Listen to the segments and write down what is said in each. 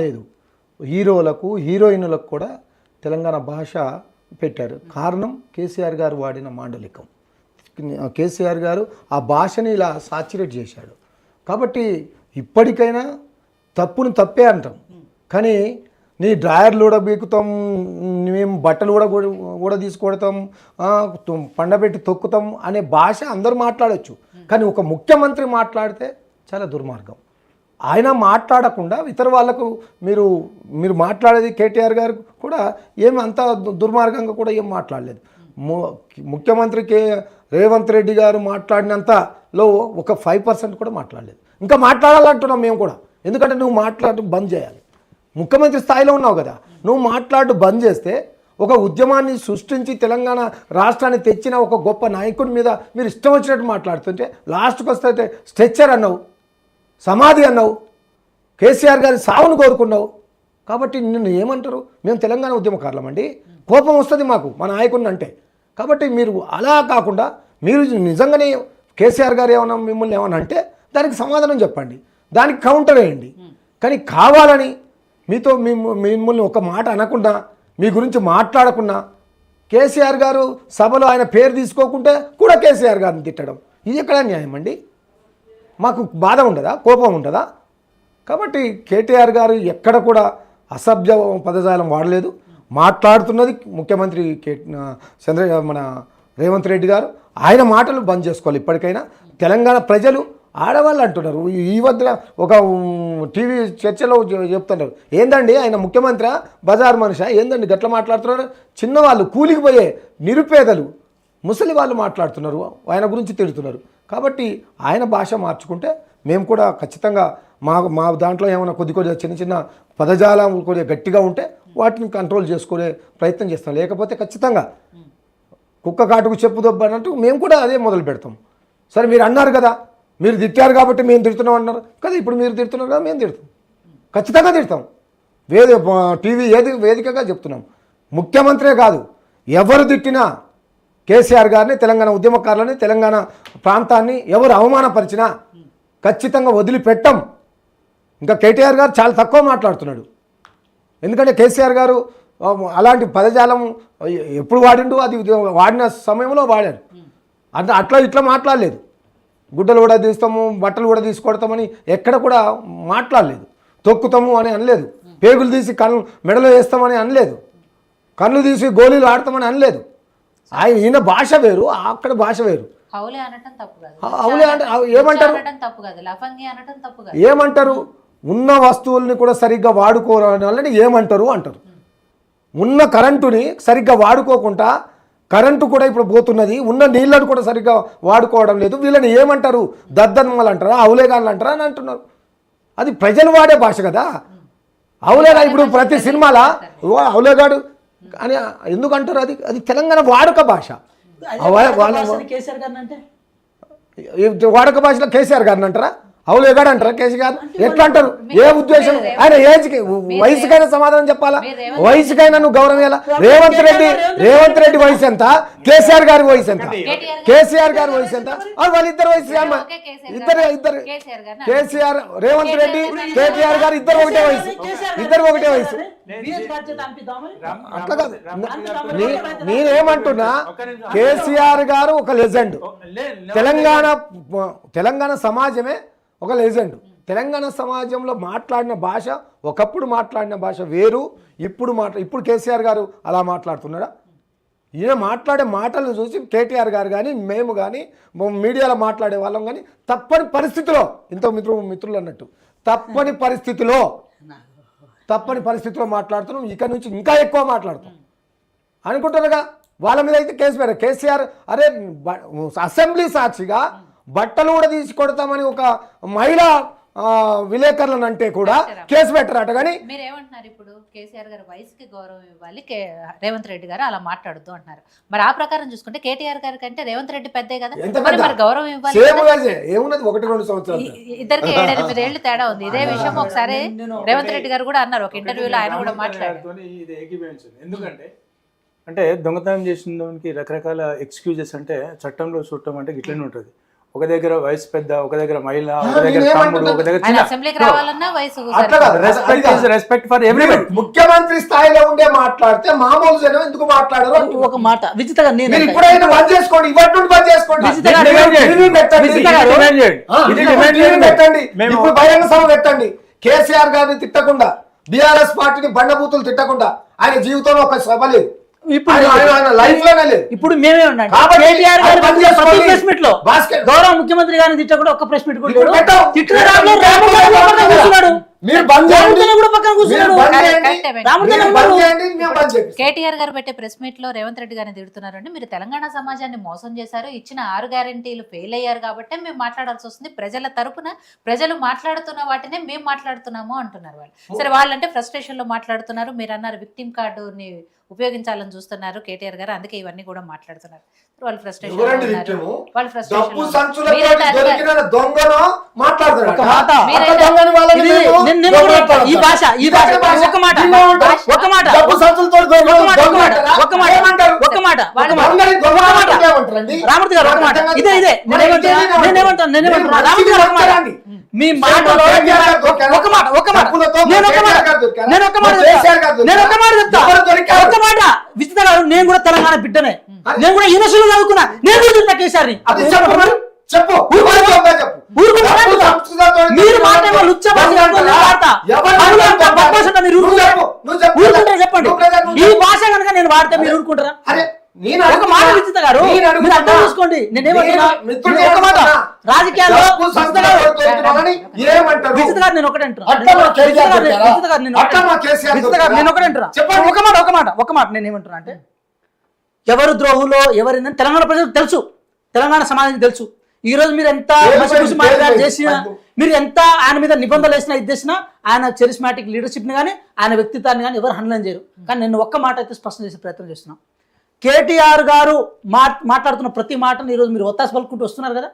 లేదు. హీరోలకు హీరోయిన్లకు కూడా తెలంగాణ భాష పెట్టారు. కారణం కేసీఆర్ గారు వాడిన మాండలికం. కేసీఆర్ గారు ఆ భాషని ఇలా సాచురేట్ చేశాడు. కాబట్టి ఇప్పటికైనా తప్పును తప్పే అంటాం, కానీ నీ డ్రాయర్లు కూడా బీకుతాం, మేము బట్టలు కూడా తీసుకొడతాం, పండబెట్టి తొక్కుతాం అనే భాష అందరూ మాట్లాడచ్చు. కానీ ఒక ముఖ్యమంత్రి మాట్లాడితే చాలా దుర్మార్గం. ఆయన మాట్లాడకుండా ఇతర వాళ్ళకు మీరు మాట్లాడేది కేటీఆర్ గారు కూడా ఏమి అంత దుర్మార్గంగా కూడా ఏం మాట్లాడలేదు. ముఖ్యమంత్రి రేవంత్ రెడ్డి గారు మాట్లాడినంతలో ఒక 5% కూడా మాట్లాడలేదు. ఇంకా మాట్లాడాలంటున్నాం మేము కూడా, ఎందుకంటే నువ్వు మాట్లాడటం బంద్ చేయాలి. ముఖ్యమంత్రి స్థాయిలో ఉన్నావు కదా, నువ్వు మాట్లాడటం బంద్ చేస్తే ఒక ఉద్యమాన్ని సృష్టించి తెలంగాణ రాష్ట్రాన్ని తెచ్చిన ఒక గొప్ప నాయకుడి మీద మీరు ఇష్టం వచ్చినట్టు మాట్లాడుతుంటే లాస్ట్కి వస్తే స్ట్రెచ్చర్ అన్నావు, సమాధి అన్నావు, కేసీఆర్ గారి సావును కోరుకున్నావు. కాబట్టి నిన్ను ఏమంటారు? మేము తెలంగాణ ఉద్యమకారులమండి, కోపం వస్తుంది మాకు మా నాయకుడిని అంటే. కాబట్టి మీరు అలా కాకుండా మీరు నిజంగానే కేసీఆర్ గారు ఏమన్నా మిమ్మల్ని ఏమన్నా అంటే దానికి సమాధానం చెప్పండి, దానికి కౌంటర్ వేయండి. కానీ కావాలని మిమ్మల్ని ఒక మాట అనకుండా, మీ గురించి మాట్లాడకుండా, కేసీఆర్ గారు సభలో ఆయన పేరు తీసుకోకుంటే కూడా కేసీఆర్ గారిని తిట్టడం, ఇది ఎక్కడ న్యాయం అండి? మాకు బాధ ఉండదా, కోపం ఉండదా? కాబట్టి కేటీఆర్ గారు ఎక్కడ కూడా అసభ్య పదజాలం వాడలేదు. మాట్లాడుతున్నది ముఖ్యమంత్రి మన రేవంత్ రెడ్డి గారు. ఆయన మాటలు బంద్ చేసుకోవాలి. ఇప్పటికైనా తెలంగాణ ప్రజలు ఆడవాళ్ళు అంటున్నారు, ఈ వద్ద ఒక టీవీ చర్చలో చెప్తున్నారు, ఏందండి ఆయన ముఖ్యమంత్రి బజార్ మనిషి, ఏందండి గట్ల మాట్లాడుతున్నారు? చిన్నవాళ్ళు, కూలికి పోయే నిరుపేదలు, ముసలి వాళ్ళు మాట్లాడుతున్నారు, ఆయన గురించి తిడుతున్నారు. కాబట్టి ఆయన భాష మార్చుకుంటే మేము కూడా ఖచ్చితంగా మా దాంట్లో ఏమైనా కొద్దిగా చిన్న పదజాలం కొద్దిగా గట్టిగా ఉంటే వాటిని కంట్రోల్ చేసుకునే ప్రయత్నం చేస్తాం. లేకపోతే ఖచ్చితంగా కుక్క కాటుకు చెప్పు దొబ్బ అన్నట్టు మేము కూడా అదే మొదలు పెడతాం. సరే మీరు అన్నారు కదా, మీరు తిట్టారు కాబట్టి మేము తిడుతున్నాం అన్నారు కదా, ఇప్పుడు మీరు తిడుతున్నారు కదా, మేము తిడతాం, ఖచ్చితంగా తిడతాం. టీవీ వేదికగా చెప్తున్నాం. ముఖ్యమంత్రే కాదు, ఎవరు తిట్టినా కేసీఆర్ గారిని, తెలంగాణ ఉద్యమకారులని, తెలంగాణ ప్రాంతాన్ని ఎవరు అవమానపరిచినా ఖచ్చితంగా వదిలిపెట్టం. ఇంకా కేటీఆర్ గారు చాలా తక్కువ మాట్లాడుతున్నాడు, ఎందుకంటే కేసీఆర్ గారు అలాంటి పదజాలం ఎప్పుడు వాడిండు, అది వాడిన సమయంలో వాడారు. అట్లా ఇట్లా మాట్లాడలేదు. గుడ్డలు కూడా తీస్తాము, బట్టలు కూడా తీసుకొడతామని ఎక్కడ కూడా మాట్లాడలేదు. తొక్కుతాము అని అనలేదు, పేగులు తీసి మెడలో వేస్తామని అనలేదు, కళ్ళు తీసి గోళీలు ఆడతామని అనలేదు. ఈయన భాష వేరు, అక్కడ భాష వేరు. ఏమంటారు? ఉన్న వస్తువుల్ని కూడా సరిగ్గా వాడుకోవాలని ఏమంటారు అంటారు. ఉన్న కరెంటుని సరిగ్గా వాడుకోకుండా, కరెంటు కూడా ఇప్పుడు పోతున్నది, ఉన్న నీళ్ళను కూడా సరిగ్గా వాడుకోవడం లేదు, వీళ్ళని ఏమంటారు? దద్దన్మలు అంటారా, అవులేగాళ్ళు అంటారా అని అంటున్నారు. అది ప్రజలు వాడే భాష కదా. అవులేగా ఇప్పుడు ప్రతి సినిమాలా అవులేగాడు అని ఎందుకు అంటారు? అది తెలంగాణ వాడుక భాష. వాడుక భాషలో కేసీఆర్ గారిని అంటారా, అవులేగాడు అంటారా కేసీఆర్ గారు? ఎట్లా అంటారు? ఏ ఉద్దేశం? ఆయన ఏజ్కి వయసుకైనా సమాధానం చెప్పాలా, వయసుకైనా నువ్వు గౌరవం ఇవ్వాలా. రేవంత్ రెడ్డి వయసు ఎంత, కేసీఆర్ గారి వయసు ఎంత? కేసీఆర్ గారి వయసు ఎంత? వాళ్ళిద్దరు వయసు ఇద్దరు కేసీఆర్, రేవంత్ రెడ్డి, కేటీఆర్ గారు ఇద్దరు ఒకటే వయసు. అట్లా కాదు, నేనేమంటున్నా, కేసీఆర్ గారు ఒక లెజెండ్. తెలంగాణ సమాజమే ఒక లెజెండ్. తెలంగాణ సమాజంలో మాట్లాడిన భాష, ఒకప్పుడు మాట్లాడిన భాష వేరు, ఇప్పుడు కేసీఆర్ గారు అలా మాట్లాడుతున్నాడా? ఈయన మాట్లాడే మాటలను చూసి కేటీఆర్ గారు కానీ, మేము కానీ, మీడియాలో మాట్లాడే వాళ్ళం కానీ తప్పని పరిస్థితిలో, ఇంత మిత్రులు అన్నట్టు తప్పని పరిస్థితిలో మాట్లాడుతున్నాం. ఇక్కడ నుంచి ఇంకా ఎక్కువ మాట్లాడుతాం అనుకుంటున్నారుగా. వాళ్ళ మీద అయితే కేసు పెట్టారు. కేసీఆర్ అరే అసెంబ్లీ సాక్షిగా బట్టలు కూడా తీసి కొడతామని ఒక మహిళా విలేకరులను అంటే కూడా కేసు పెట్టరాట. కానీ మీరేమంటున్నారు? ఇప్పుడు కేసీఆర్ గారి వయసుకి గౌరవం ఇవ్వాలి, రేవంత్ రెడ్డి గారు అలా మాట్లాడుతూ అంటున్నారు. మరి ఆ ప్రకారం చూసుకుంటే కేటీఆర్ గారి కంటే రేవంత్ రెడ్డి పెద్దే కదా, మరి గౌరవం ఇవ్వాలి. ఏమున్నది, 1-2 సంవత్సరాలు, ఇద్దరికి 7-8 ఏళ్ళు తేడా ఉంది. ఇదే విషయం ఒకసారి రేవంత్ రెడ్డి గారు కూడా అన్నారు, ఒక ఇంటర్వ్యూలో ఆయన కూడా మాట్లాడారు. అంటే దొంగతనం చేసిన దానికి రకరకాల ఎక్స్క్యూజెస్, అంటే చట్టంలో చూడటం అంటే ఇట్లనే ఉంటుంది. ఒక దగ్గర వయసు పెద్ద, ఒక దగ్గర మహిళ, ఒక దగ్గర తమ్ముడు, ఒక దగ్గర ఆయన చిన్న. అసెంబ్లీకి రావాలన్నా వయసు అట్లా కాదు. Respect is respect for everybody. ముఖ్యమంత్రి స్థాయిలో ఉండే మాట్లాడితే మామూలు జనం ఎందుకు మాట్లాడరు? ఒక మాట విజిత గారు, మీరు ఇప్పుడైనా బంద్ చేసుకోండి, ఇవాటి నుండి బంద్ చేసుకోండి. విజిత గారు, టీవీ పెట్టండి, ఇది demand చేయండి. ఇది demand టీవీ చేయండి. పెట్టండి, మేము ఇప్పుడు బహిరంగ సభ పెట్టండి. కేసీఆర్ గారిని తిట్టకుండా, బీఆర్ఎస్ పార్టీని బండబూతులు తిట్టకుండా ఆయన జీవితంలో ఒక సభ లేదు. ఆయన లైఫ్ లోనే లేదు. ఇప్పుడు మేమే ఉన్నాం. కాబట్టి కేటీఆర్ గారు బంద్ ప్రతి చేసుకోండి. ప్రెస్ మీట్ లో బాస్కెట్ గౌరవ ముఖ్యమంత్రి గారిని తిట్టకుండా ఒక్క ప్రెస్ మీట్ కూడా ఇప్పుడు లేడు. పెట్టాం. తిట్టిన దాంట్లో రాముడు గారు పక్కన కూర్చున్నాడు. మీరు బంద్ చేయండి. రాముడు కూడా పక్కన కూర్చున్నాడు. మీరు బంద్ చేయండి. కరెక్టే. రాముడు మీరు గారు బంద్ చేయండి, మేము బంద్ చేపిస్తాం. కేటీఆర్ గారు పెట్టే ప్రెస్ మీట్ లో రేవంత్ రెడ్డి గారిని తిడుతున్నారు అంటే మీరు తెలంగాణ సమాజాన్ని మోసం చేశారు, ఇచ్చిన 6 గ్యారెంటీలు ఫెయిల్ అయ్యారు కాబట్టి మేము మాట్లాడాల్సి వస్తుంది, ప్రజల తరపున ప్రజలు మాట్లాడుతున్న వాటినే మేము మాట్లాడుతున్నాము అంటున్నారు వాళ్ళు. సరే, వాళ్ళంటే ఫ్రస్ట్రేషన్ లో మాట్లాడుతున్నారు. మీరు అన్నారు విక్టిమ్ కార్డుని ఉపయోగించాలని చూస్తున్నారు కేటీఆర్ గారు, అందుకే ఇవన్నీ కూడా మాట్లాడుతున్నారు. వాళ్ళు ఫ్రస్ట్రేషన్ ఎవరండి victim? వాళ్ళు డబ్బు ఫ్రస్ట్రేషన్ సంచులతో దొరికిన దొంగను మాట్లాడుతున్నాడు. ఒక మాట. అక్క దొంగని వాళ్ళని ఇది మేము నేను దొంగ కూడా అంటారు. ఈ భాష ఇదే భాష. ఒక మాట దీన్ని ఏమంటారు? ఒక మాట డబ్బు సంచులతో దొంగ ఒక మాట దొంగ అంటారా? ఒక మాట ఏమంటారు? ఒక మాట ఒక మాట దొంగని దొంగ ఒక మాట. అంటే ఏమంటారండి? రామూర్తి గారు ఒక మాట. ఇదే నేనేమంటాను మీరు రామూర్తి గారు ఒక మాట. మాట్లాడండి. మీ మాటలో కేటీఆర్ గారు దొరికారా? ఒక మాట డబ్బులతో నేను ఒక మాట కేటీఆర్ గారు దొరికారా? నేను ఒక మాట కేసీఆర్ గారు చెప్తా. నేను ఒక మాట చెప్తా. ఎవరు దొరికారు? ఒక మాట విజిత గారు, నేను కూడా తెలంగాణ బిడ్డనే, నేను కూడా యూనివర్సిటీలో చదువుకున్నా, నేను కూడా తింటా కేసీఆర్ని. అది చెప్పు మరి. చెప్పు. ఊరుకోండి. ఊరుకోండి చెప్పు. ఊరుకోండి. డబ్బు సంచులతో మీరు దొరికిన మాట్లాడే వాళ్ళు ఉచ్చ భాష దొంగ కాదు, నేను వాడతా. ఎవరు పనులు అంతా దొంగ? బక్వాస్ అంతా మీరు నువ్వు ఊరుకుంటారా? చెప్పు. నువ్వు చెప్పు. ఊరుకుంటారా చెప్పండి. నువ్వు బ్రదర్, నువ్వు ఈ చెప్పు. భాష కనుక నేను వాడితే మీరు ఊరుకుంటారా? అరే నేను ఒక మాట విజిత గారు, నేను మీరు అడుగుతున్నా. అర్థం చేసుకోండి. నేనేమంటున్నా, మిత్రుడు నేను ఒక మాట ఏమంటున్నా? రాజకీయాల్లో డబ్బు సంచులతో దొరికిన వాళ్ళని ఏమంటారు? విజిత గారు నేను ఒకటే అంటున్నా. అట్లా మా కేసీఆర్ విజిత గారు దొరికారా? విజిత గారు నేను అట్లా మా కేసీఆర్ విజిత గారు నేను ఒకటే అంటున్నా. చెప్పండి. ఒక మాట నేను ఏమంటున్నా అంటే, ఎవరు ద్రోహులో ఎవరిందని తెలంగాణ ప్రజలకు తెలుసు, తెలంగాణ సమాజానికి తెలుసు. ఈ రోజు మీరు ఎంత మసిపూసి మాట్లాడారు చేసినా, మీరు ఎంత ఆయన మీద నిబంధనలు వేసినా ఇది చేసినా, ఆయన చరిస్మాటిక్ లీడర్షిప్ని కానీ ఆయన వ్యక్తిత్వాన్ని కానీ ఎవరు హననం చేయరు. కానీ నేను ఒక్క మాట అయితే స్పష్టం చేసే ప్రయత్నం చేస్తున్నాను. కేటీఆర్ గారు మాట్లాడుతున్న ప్రతి మాటను ఈరోజు మీరు ఒత్తాస పలుకుంటూ వస్తున్నారు కదా.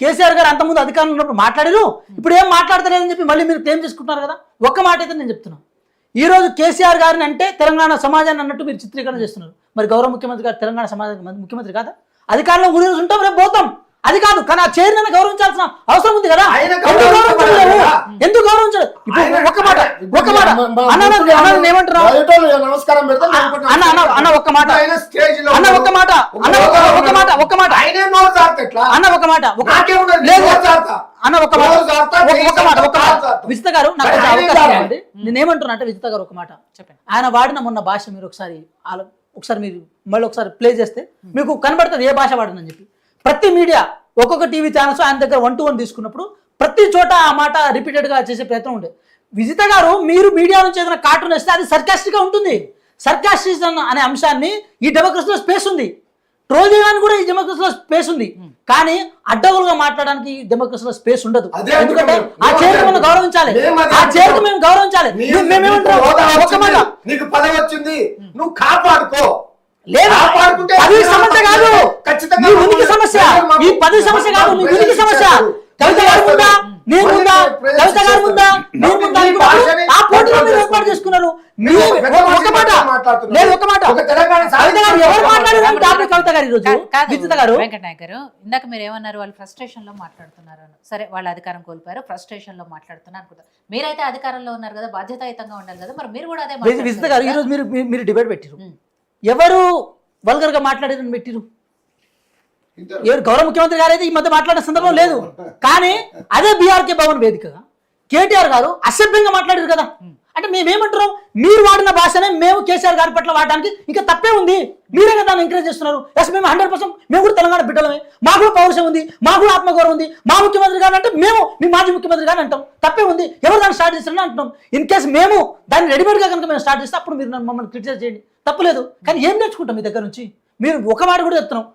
కేసీఆర్ గారు అంతకుముందు అధికారంలో ఉన్నప్పుడు మాట్లాడారు, ఇప్పుడు ఏం మాట్లాడతలేదని చెప్పి మళ్ళీ మీరు క్లెయిమ్ చేసుకుంటున్నారు కదా. ఒక్క మాట అయితే నేను చెప్తున్నాను, ఈ రోజు కేసీఆర్ గారిని అంటే తెలంగాణ సమాజాన్ని అన్నట్టు మీరు చిత్రీకరణ చేస్తున్నారు. మరి గౌరవ ముఖ్యమంత్రి గారు తెలంగాణ సమాజానికి ముఖ్యమంత్రి కాదా? అధికారంలో ఊరి రోజు ఉంటాం, రేపు పోతాం, అది కాదు. కానీ ఆ చైర్మన్ గౌరవించాల్సిన అవసరం ఉంది కదా. ఆయన ఎందుకు గౌరవించలేదు? ఎందుకు గౌరవించలేదు? ఇప్పుడు ఒక మాట అన్న ఏమంటున్నా నమస్కారం పెడతాను అన్న అన్న అన్న ఒక్క మాట ఆయన స్టేజ్ లో అన్న ఒక్క మాట అన్న ఒక్క మాట ఆయనే నోరు జారుతా ఎట్లా? అన్న ఒక మాట నాకేమున్నది? లేదు. నోరు జారుతా. అన్న ఒక మాట నోరు జారుతా, ఒక్క మాట ఒక్క మాట జారుతా. విజిత గారు నాకు మరి కొంచెం ఆయనే అవకాశం జారాలి. ఇవ్వండి. నేనేమంటున్నా అంటే విజిత గారు ఒక మాట చెప్పండి. ఆయన వాడిన మొన్న భాష మీరు ఒకసారి మీరు మళ్ళీ ఒకసారి ప్లే చేస్తే మీకు కనబడుతుంది ఏ భాష వాడినని చెప్పి. ప్రతి మీడియా ఒక్కొక్క టీవీ ఛానల్స్ ఆయన దగ్గర 1-to-1 తీసుకున్నప్పుడు ప్రతి చోట ఆ మాట రిపీటెడ్గా చేసే ప్రయత్నం ఉండే. విజిత గారు మీరు మీడియా నుంచి ఏదైనా కార్టూన్ వేస్తే అది సర్కాస్టిక్గా ఉంటుంది. సర్కాస్టిజం అనే అంశాన్ని ఈ డెమోక్రసీలో స్పేస్ ఉంది, ట్రోల్ చేయడానికి కూడా ఈ డెమోక్రసీలో స్పేస్ ఉంది. కానీ అడ్డగోలుగా మాట్లాడడానికి ఈ డెమోక్రసీలో స్పేస్ ఉండదు. అదే ఎందుకంటే అంటున్నాం. ఆ చైర్కి మనం గౌరవించాలి, ఆ చైర్కి మేము గౌరవించాలి. మేమేమంటాం ఒక్క మాట నీకు పదవి వచ్చింది, నువ్వు కాపాడుకో. లేదు, కాపాడుకుంటే పదవి సమస్య కాదు, ఖచ్చితంగా నీ ఉనికి సమస్య. ఈ పదవి సమస్య కాదు, నీ ఉనికి సమస్య. కవిత గారు ముందా, నేను ముందా, కవిత గారు ముందా, నేను ముందా అనుకున్నప్పుడు ఆ పోటీలో మీరు ఏర్పాటు చేసుకున్నారు. ఒక మాట లేదు, ఒక మాట కవిత గారు ఎవరు మాట్లాడారు టాపిక్ కవిత గారు ఈరోజు విజిత గారు. వెంకట నాయక్ గారు, ఇందాక మీరు ఏమన్నారు, వాళ్ళు ఫ్రస్ట్రేషన్ లో మాట్లాడుతున్నారు అని. సరే, వాళ్ళు అధికారం కోల్పోయారు, ఫ్రస్ట్రేషన్ లో మాట్లాడుతున్నారు అనుకుంటారు. మీరైతే అధికారంలో ఉన్నారు కదా, బాధ్యతాయుతంగా ఉండాలి కదా, మరి మీరు కూడా అదే విజిత గారు ఈరోజు మీరు డిబేట్ పెట్టిరు, ఎవరు వల్గర్ గా మాట్లాడారని పెట్టిరు? ఎవరు? గౌరవ ముఖ్యమంత్రి గారు అయితే ఈ మధ్య మాట్లాడిన సందర్భం లేదు. కానీ అదే బీఆర్కే భవన్ వేదికగా కేటీఆర్ గారు అసభ్యంగా మాట్లాడారు కదా. అంటే మేమేమంటున్నాం, మీరు వాడిన భాషనే మేము కేసీఆర్ గారి పట్ల వాడడానికి ఇంకా తప్పే ఉంది. మీరే కదా దాన్ని ఎంకరేజ్ చేస్తున్నారు. ఎస్, మేము 100% మేము కూడా తెలంగాణ బిడ్డలమే, మాకు కూడా పౌరుషం ఉంది, మాకు కూడా ఆత్మగౌరవం ఉంది. మా ముఖ్యమంత్రి గారు అంటే మేము మీ మాజీ ముఖ్యమంత్రి గారు అంటాం, తప్పే ఉంది. ఎవరు దాన్ని స్టార్ట్ చేస్తారని అంటున్నాం. ఇన్ కేసు మేము దాన్ని రెడీమేడ్గా కనుక మేము స్టార్ట్ చేస్తే అప్పుడు మీరు మమ్మల్ని క్రిటిసైజ్ చేయండి, తప్పలేదు. కానీ ఏం నేర్చుకుంటాం మీ దగ్గర నుంచి? మీరు ఒక మాట కూడా చెప్తున్నాం,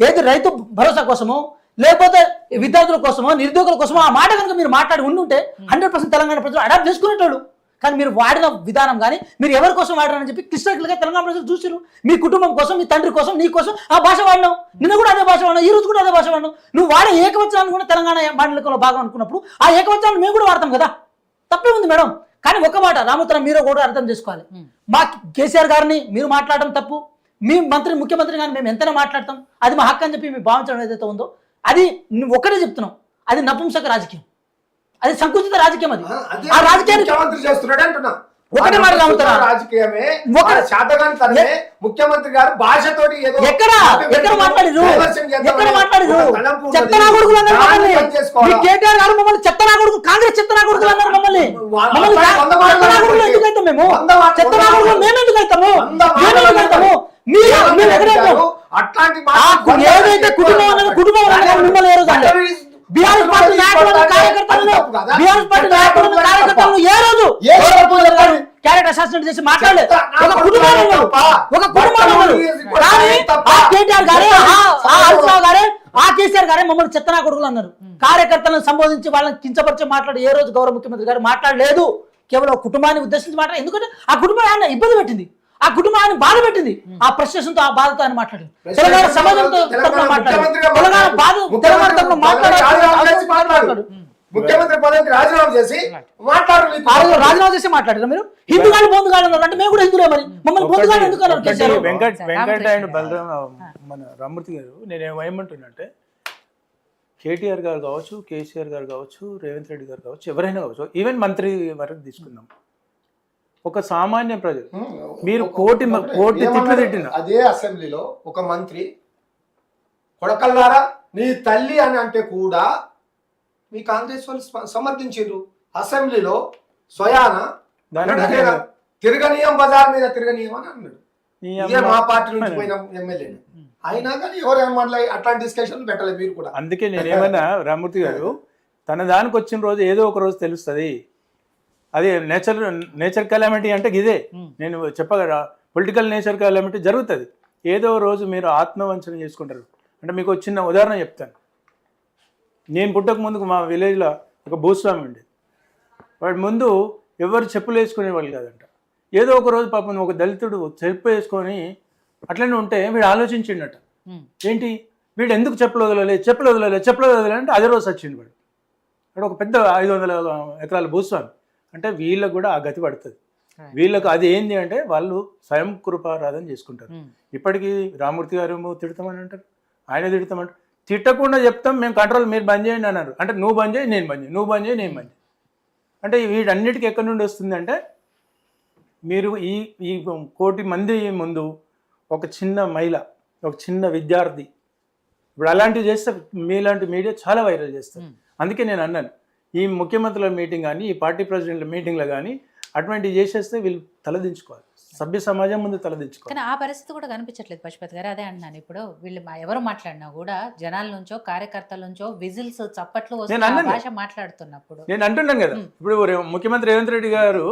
ఏది రైతు భరోసా కోసమో లేకపోతే విద్యార్థుల కోసమో నిరుద్యోగుల కోసమో ఆ మాట కనుక మీరు మాట్లాడి ఉండుంటే 100% తెలంగాణ ప్రజలు అడాప్ట్ చేసుకునేటోళ్ళు. కానీ మీరు వాడిన విధానం కానీ మీరు ఎవరి కోసం వాడారని చెప్పి క్లిష్టంగా తెలంగాణ ప్రజలు చూసారు. మీ కుటుంబం కోసం, మీ తండ్రి కోసం, నీ కోసం ఆ భాష వాడినావు. నిన్న కూడా అదే భాష వాడినావు, ఈ రోజు కూడా అదే భాష వాడినావు. నువ్వు వాడే ఏకవచనాన్ని కూడా తెలంగాణ మాండలికంలో భాగం అనుకున్నప్పుడు ఆ ఏకవచనాన్ని మేము కూడా వాడతాం కదా, తప్పే ఉంది మేడం. కానీ ఒక మాట రామోత్తరం మీరు కూడా అర్థం చేసుకోవాలి, మా కేసీఆర్ గారిని మీరు మాట్లాడడం తప్పు, మీ ముఖ్యమంత్రి కానీ మేము ఎంతైనా మాట్లాడతాం, అది మా హక్కు అని చెప్పి మేము భావించడం ఏదైతే ఉందో అది నువ్వు ఒక్కటే చెప్తున్నావు, అది నపుంసక రాజకీయం, అది సంకుచిత రాజకీయం. అది అదే ఆ రాజకీయాన్ని ముఖ్యమంత్రి చేస్తున్నాడు అంటున్నా. ఒకటే మాట నమ్ముతున్నా. రాజకీయమే ఒక- శాతగాని తనమే ముఖ్యమంత్రి గారు భాషతోటి ఏదో ఎక్కడ మాట్లాడిరు, ఎక్కడ మాట్లాడిరు? చెత్తనా కొడుకులు అన్నారు మమ్మల్ని. ఈ కేటీఆర్ గారు మమ్మల్ని చెత్తనా కొడుకు, కాంగ్రెస్ చెత్తనా కొడుకులు అన్నారు మమ్మల్ని. చెత్తనా కొడుకులు ఎందుకు అవుతాం మేము? చెత్తనా కొడుకులు మేము ఎందుకు అవుతాము? మేము ఎక్కడైతాము? అట్లాంటి ఏదైతే కుటుంబం అన్నది కుటుంబం అన్నది మిమ్మల్ని ఏ రోజు అనలేదు. బీఆర్ఎస్ పార్టీ నాయకులను కార్యకర్తలను బీఆర్ఎస్ పార్టీ నాయకులను కార్యకర్తలను ఏ రోజు క్యారెక్టర్ అసాసినేట్ చేసి మాట్లాడలేదు. ఒక కుటుంబాలు ఉన్నారు, ఒక కుటుంబాలు ఉన్నారు. కానీ ఆ కేటీఆర్ గారే, ఆ హరీశ్రావు గారే, ఆ కేసీఆర్ గారే మమ్మల్ని చెత్తనా కొడుకులు అన్నారు. కార్యకర్తలను సంబోధించి వాళ్ళని కించపరిచి మాట్లాడి ఏ రోజు గౌరవ ముఖ్యమంత్రి గారు మాట్లాడలేదు. కేవలం కుటుంబాన్ని ఉద్దేశించి మాట్లాడారు. ఎందుకంటే ఆ కుటుంబం ఆయన ఇబ్బంది పెట్టింది, ఆ కుటుంబాన్ని బాధ పెట్టింది. ఆ ప్రశ్నతో ఆ బాధతో ఆయన మాట్లాడారు. తెలంగాణ సమాజంతో తరపున మాట్లాడారు. తెలంగాణ బాధ తెలంగాణ తరపున మాట్లాడారు. ముఖ్యమంత్రి పదవికి రాజీనామా చేసి రాజీనామా చేసి మాట్లాడారు. మీరు హిందుగాలు బొందుగాలు అన్నారు అంటే మేము కూడా హిందులే, మరి మమ్మల్ని బొందుగాలు ఎందుకు అన్నారు కేసీఆర్? వెంకట అండ్ బలరాం మన రామూర్తి గారు, నేను ఏమంటున్నంటే కేటీఆర్ గారు కావచ్చు, కేసీఆర్ గారు కావచ్చు, రేవంత్ రెడ్డి గారు కావచ్చు, ఎవరైనా కావచ్చు, ఈవెన్ మంత్రి వరకు తీసుకుందాం, ఒక సామాన్య ప్రజలు మీరు కోటి తిట్లు తిట్టిన అదే అసెంబ్లీలో ఒక మంత్రి కొడకల్లారా నీ తల్లి అని అంటే కూడా మీ కాంగ్రెస్ వాళ్ళు సమర్థించారు. అసెంబ్లీలో స్వయాన తిరగనీయం బజార్ మీద తిరగనీయం అని అన్నాడు. ఇదే మా పార్టీ నుంచి పోయిన ఎమ్మెల్యే అయినా కానీ ఎవరేమన్నా అట్లాంటి డిస్కషన్ పెట్టలేదు మీరు కూడా. అందుకే నేనేమన్నా రామూర్తి గారు, తన దానికి వచ్చిన రోజు ఏదో ఒక రోజు తెలుస్తుంది. అది నేచర్ కెలామిటీ అంటే ఇదే నేను చెప్పగల, పొలిటికల్ నేచర్ కెలామిటీ జరుగుతుంది. ఏదో రోజు మీరు ఆత్మవంచన చేసుకుంటారు. అంటే మీకు చిన్న ఉదాహరణ చెప్తాను. నేను పుట్టక ముందుకు మా విలేజ్లో ఒక భూస్వామి ఉండేది. వాడి ముందు ఎవరు చెప్పులు వేసుకునేవాళ్ళు కాదంట. ఏదో ఒక రోజు పాపం ఒక దళితుడు చెప్పు వేసుకొని అట్లనే ఉంటే వీడు ఆలోచించిండట, ఏంటి వీడు ఎందుకు చెప్పులు వదలలే అంటే అదే రోజు వచ్చిండు వాడు. వాడు ఒక పెద్ద 500 ఎకరాల భూస్వామి. అంటే వీళ్ళకు కూడా ఆ గతి పడుతుంది. వీళ్ళకు అది ఏంది అంటే వాళ్ళు స్వయం కృపారాధన చేసుకుంటారు. ఇప్పటికీ రామూర్తి గారు తిడతామని అంటారు, ఆయన తిడతామంటారు. తిట్టకుండా చెప్తాం మేము కంట్రోల్, మీరు బంద్ చేయండి అన్నారు. అంటే నువ్వు బంద్ చేయి, నేను బంద్ చేయి, నువ్వు బంద్ చేయి, నేను బంద్ చేయి. అంటే వీటన్నిటికీ ఎక్కడి నుండి వస్తుందంటే మీరు ఈ కోటి మంది ముందు ఒక చిన్న మహిళ, ఒక చిన్న విద్యార్థి ఇప్పుడు అలాంటివి చేస్తే మీలాంటి మీడియా చాలా వైరల్ చేస్తారు. అందుకే నేను అన్నాను, ఈ ముఖ్యమంత్రుల మీటింగ్ కానీ, ఈ పార్టీ ప్రెసిడెంట్ల మీటింగ్లో కానీ అటువంటివి చేసేస్తే వీళ్ళు తలదించుకోవాలి, సభ్య సమాజం ముందు తలదించుకోవాలి. కానీ ఆ పరిస్థితి కూడా కనిపించట్లేదు పశుపతి గారు. అదే అంటున్నాను, ఇప్పుడు వీళ్ళు ఎవరు మాట్లాడినా కూడా జనాల నుంచో కార్యకర్తల నుంచో విజిల్స్ చప్పట్లు భాష మాట్లాడుతున్నప్పుడు నేను అంటున్నాను కదా, ఇప్పుడు ముఖ్యమంత్రి రేవంత్ రెడ్డి గారు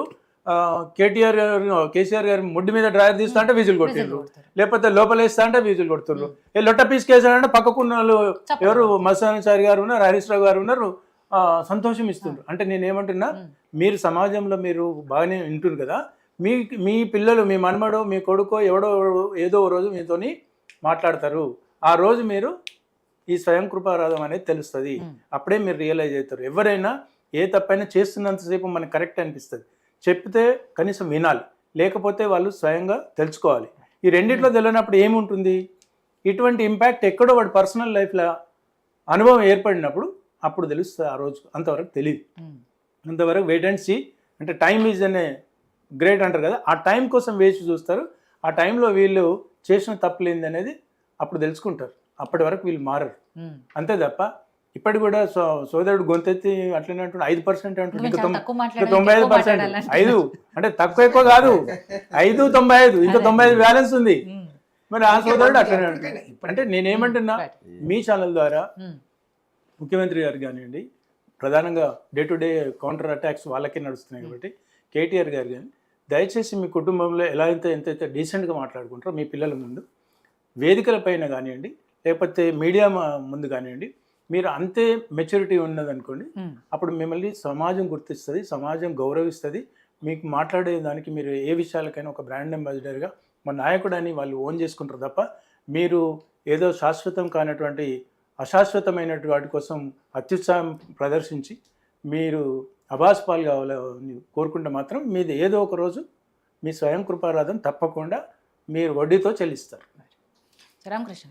కేసీఆర్ గారు ముడ్డు మీద డ్రైవర్ తీస్తా అంటే విజులు కొట్టిండ్రు, లేకపోతే లోపలేస్తా అంటే విజులు కొడుతున్నారు. లొట్ట పీస్ కేసారంటే పక్కకున్న వాళ్ళు ఎవరు మస్తానాచారి గారు ఉన్నారు, హరీష్ రావు గారు ఉన్నారు, సంతోషం ఇస్తుండ్రు. అంటే నేనేమంటున్నా, మీరు సమాజంలో మీరు బాగానే వింటున్నారు కదా, మీ పిల్లలు, మీ మనమడో, మీ కొడుకో ఎవడో ఏదో రోజు మీతోని మాట్లాడతారు. ఆ రోజు మీరు ఈ స్వయం కృపారాధం అనేది తెలుస్తుంది. అప్పుడే మీరు రియలైజ్ అవుతారు. ఎవరైనా ఏ తప్పైనా చేస్తున్నంతసేపు మనకు కరెక్ట్ అనిపిస్తుంది. చెప్తే కనీసం వినాలి, లేకపోతే వాళ్ళు స్వయంగా తెలుసుకోవాలి. ఈ రెండిట్లో తెలియనప్పుడు ఏముంటుంది, ఇటువంటి ఇంపాక్ట్ ఎక్కడో వాడి పర్సనల్ లైఫ్లో అనుభవం ఏర్పడినప్పుడు అప్పుడు తెలుస్తుంది. ఆ రోజు అంతవరకు తెలియదు. అంతవరకు వెయిట్ అండ్ సీ, అంటే టైం ఈజ్ అనే గ్రేట్ అంటారు కదా, ఆ టైం కోసం వేచి చూస్తారు. ఆ టైంలో వీళ్ళు చేసిన తప్పులేంది అనేది అప్పుడు తెలుసుకుంటారు. అప్పటి వరకు వీళ్ళు మారరు. అంతే తప్ప ఇప్పటికి కూడా సోదరుడు గొంతెత్తి అట్లనే అంటున్నాడు 5% అంటున్నాడు, ఇంకా 95%. 5 అంటే తక్కువ ఎక్కువ కాదు, 5-95, ఇంకా 95 బ్యాలెన్స్ ఉంది. మరి ఆ సోదరుడు అట్లనే అంటున్నాడు. అంటే నేనేమంటున్నా, మీ ఛానల్ ద్వారా ముఖ్యమంత్రి గారు కానివ్వండి, ప్రధానంగా day to day counter attacks వాళ్ళకే నడుస్తున్నాయి కాబట్టి కేటీఆర్ గారు కానీ దయచేసి మీ కుటుంబంలో ఎలా ఎంతైతే డీసెంట్గా మాట్లాడుకుంటారో మీ పిల్లల ముందు వేదికలపైన కానివ్వండి, లేకపోతే మీడియా ముందు కానివ్వండి, మీరు అంతే మెచ్యూరిటీ ఉన్నదనుకోండి, అప్పుడు మిమ్మల్ని సమాజం గుర్తిస్తుంది, సమాజం గౌరవిస్తుంది. మీకు మాట్లాడే దానికి మీరు ఏ విషయాలకైనా ఒక బ్రాండ్ అంబాసిడర్గా మా నాయకుడు అని వాళ్ళు ఓన్ చేసుకుంటారు తప్ప, మీరు ఏదో శాశ్వతం కానటువంటి అశాశ్వతమైనటువంటి వాటి కోసం అత్యుత్సాహం ప్రదర్శించి మీరు అభాస్పాలు కావాలని కోరుకుంటే మాత్రం మీది ఏదో ఒక రోజు మీ స్వయం కృపారాధన తప్పకుండా మీరు వడ్డీతో చెల్లిస్తారు. రామకృష్ణ.